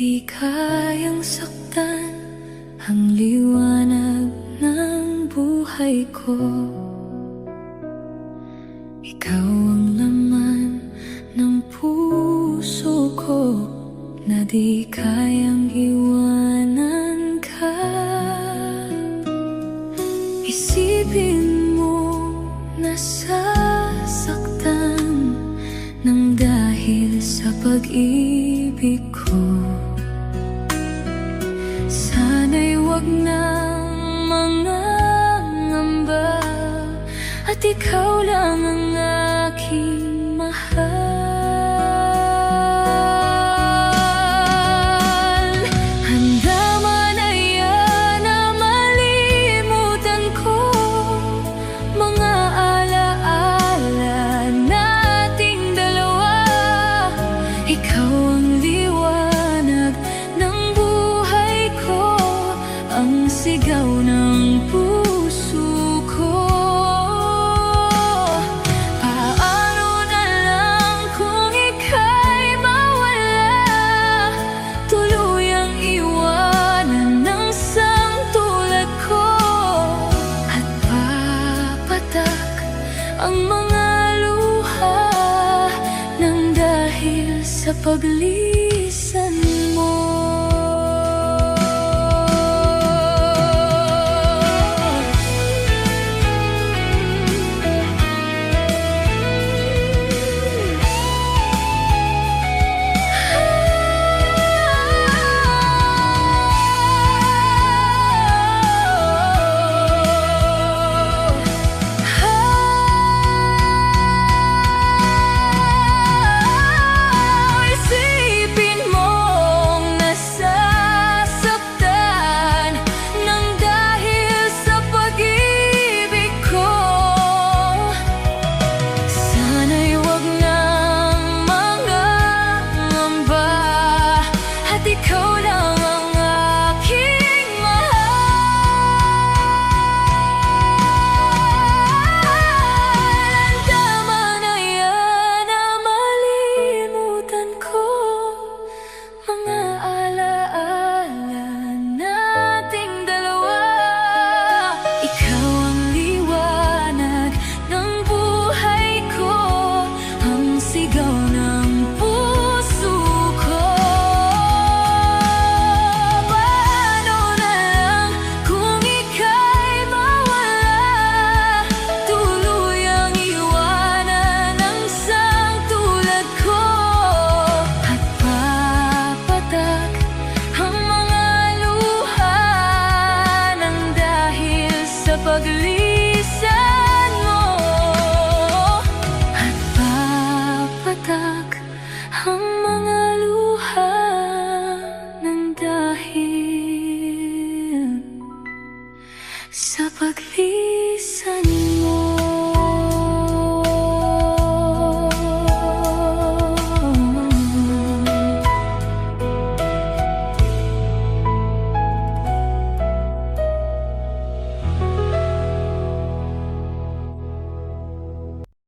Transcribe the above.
di kayang saktan ang liwanag ng buhay ko. Ikaw ang laman ng puso ko na di kayang iwanan ka. Isipin mo nasasaktan nang dahil sa pag-ibig ko. Sana'y wag nang mangangamba at ikaw lang ang aking mahal. Handa man yan na malimutan ko mga alaala nating dalawa. Ikaw ang liwanag ng buhay ko, ang sigaw ng puso ko. Paano na lang kung ika'y mawala, tuluyang iwanan ng samtulad ko, at papatak ang mga luha nang dahil sa paglilit